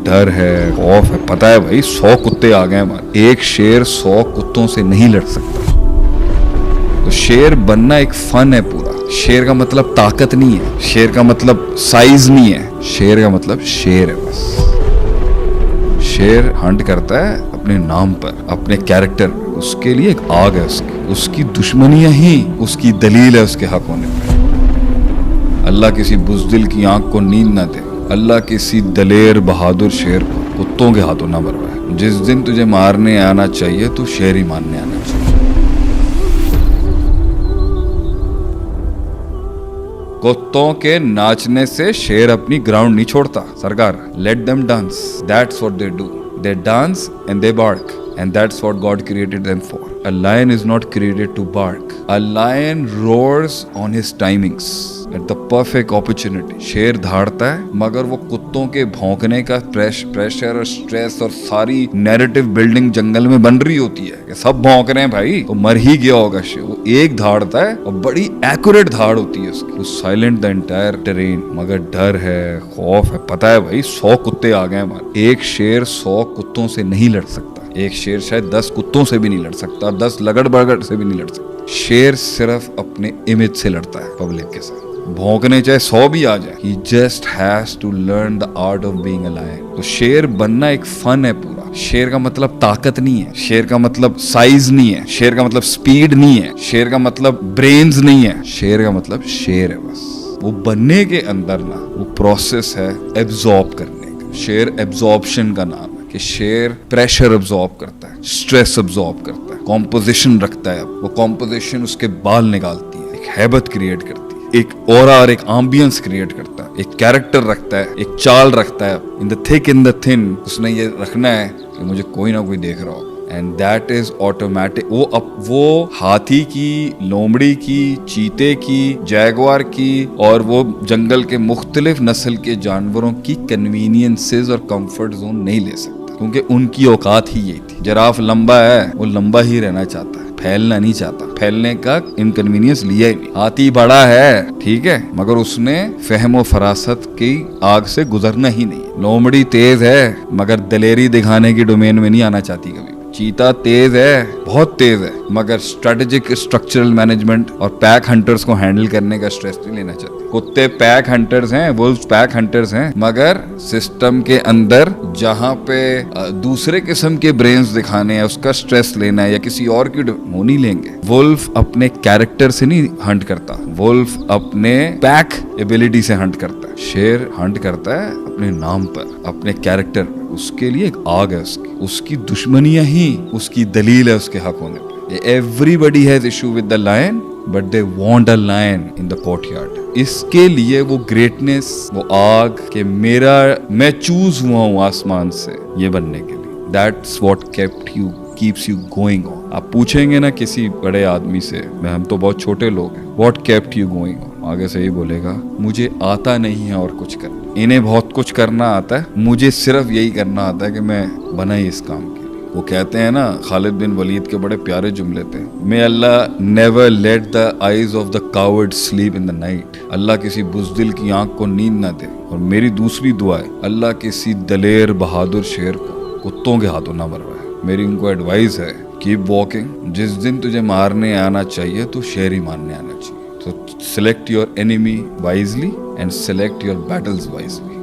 डर है, खौफ है। पता है भाई 100 कुत्ते आ गए हमारे, एक शेर 100 कुत्तों से नहीं लड़ सकता। तो शेर बनना एक फन है पूरा। शेर का मतलब ताकत नहीं है, शेर का मतलब साइज नहीं है, शेर का मतलब शेर है बस। शेर हंट करता है अपने नाम पर, अपने कैरेक्टर पर। उसके लिए एक आग है उसकी दुश्मनियां ही उसकी दलील है उसके हक होने पर। अल्लाह किसी बुज़दिल की आंख को नींद ना दे, अल्लाह किसी दलेर बहादुर शेर को कुत्तों के हाथों ना मरवाए। जिस दिन तुझे मारने आना चाहिए तो शेर ही मारने आना चाहिए। कुत्तों के नाचने से शेर अपनी ग्राउंड नहीं छोड़ता सरकार। Let them dance, that's what they do. They dance and they bark, and that's what God created them for. A lion is not created to bark. A lion roars on his timings at the perfect opportunity. शेर धाड़ता है, मगर वो कुत्तों के भौंकने का pressure और stress और सारी नैरेटिव बिल्डिंग जंगल में बन रही होती है कि सब भौंक रहे हैं भाई, तो मर ही गया होगा शेर। वो एक धाड़ता है और बड़ी एक्यूरेट धाड़ होती है उसकी, साइलेंट द एंटायर टेरेन। मगर डर है, खौफ है। पता है भाई 100 कुत्ते आ गए हमारे, एक शेर 100 कुत्तों से नहीं लड़ सकता। एक शेर शायद 10 कुत्तों से भी नहीं लड़ सकता, 10 लगड़ बगड़ से भी नहीं लड़ सकता। शेर सिर्फ अपने इमेज से लड़ता है पब्लिक के साथ। भौंकने चाहे 100 भी आ जाए, he just has to learn the art of being a lion. तो शेर बनना एक फन है पूरा। शेर का मतलब ताकत नहीं है, शेर का मतलब साइज नहीं है, शेर का मतलब स्पीड नहीं है, शेर का मतलब ब्रेन्स नहीं है, शेर का मतलब शेर है बस। वो बनने के अंदर ना वो प्रोसेस है एब्जॉर्ब करने का। शेर एब्जॉर्प्शन का नाम है कि शेर प्रेशर एब्जॉर्ब करता है, स्ट्रेस एब्जॉर्ब करता है, कॉम्पोजिशन रखता है। वो कॉम्पोजिशन उसके बाल निकालती है, एक हैबिट क्रिएट करती है, एक ऑरा और एक एम्बियंस क्रिएट करता है, एक कैरेक्टर रखता है, एक चाल रखता है। In the thick in the thin उसने ये रखना है कि मुझे कोई ना कोई देख रहा हो, एंड दैट इज ऑटोमेटिक। वो हाथी की, लोमड़ी की, चीते की, जैगवार की और वो जंगल के मुख्तलिफ नस्ल के जानवरों की कन्वीनियंसेस और कंफर्ट जोन नहीं ले सकता, क्योंकि उनकी औकात ही यही थी। जिराफ लंबा है, वो लंबा ही रहना चाहता है, फैलना नहीं चाहता, फैलने का इनकन्वीनियंस लिया ही नहीं। हाथी बड़ा है ठीक है, मगर उसने फहम फरासत की आग से गुजरना ही नहीं। लोमड़ी तेज है, मगर दलेरी दिखाने की डोमेन में नहीं आना चाहती कभी। चीता तेज है, बहुत तेज है, मगर स्ट्रेटेजिक स्ट्रक्चरल मैनेजमेंट और पैक हंटर्स को हैंडल करने का स्ट्रेस नहीं लेना चाहते। कुत्ते पैक हंटर्स हैं, वुल्व्स पैक हंटर्स हैं, मगर सिस्टम के अंदर जहां पे दूसरे किस्म के ब्रेन्स दिखाने हैं, उसका स्ट्रेस लेना है या किसी और की वो नहीं लेंगे। वुल्फ अपने कैरेक्टर से नहीं हंट करता, वुल्फ अपने पैक एबिलिटी से हंट करता है। शेर हंट करता है अपने नाम पर, अपने कैरेक्टर पर। उसके लिए एक आग है उसकी दुश्मनियां ही उसकी दलील है उसके हक होने पर। Everybody has issue with the lion, but they want a lion in the courtyard. इसके लिए वो ग्रेटनेस, वो आग कि मैं चूज हुआ हूँ आसमान से ये बनने के लिए। That's what keeps you going on. आप पूछेंगे ना किसी बड़े आदमी से, हम तो बहुत छोटे लोग हैं, what kept you going on, आगे से ही बोलेगा मुझे आता नहीं है और कुछ करना। इन्हें बहुत कुछ करना आता है, मुझे सिर्फ यही करना आता है कि मैं बना ही इस काम के लिए। वो कहते हैं ना, खालिद बिन वलीद के बड़े प्यारे जुमले थे, मे अल्लाह never let the eyes of the coward sleep in the night. अल्लाह किसी बुज़दिल की आंख को नींद ना दे। और मेरी दूसरी दुआ है, अल्लाह किसी दलेर बहादुर शेर को कुत्तों के हाथों ना मरवाए। मेरी उनको एडवाइस है, कीप वॉकिंग। जिस दिन तुझे मारने आना चाहिए तो शेर ही मारने आना चाहिए। So select your enemy wisely and select your battles wisely.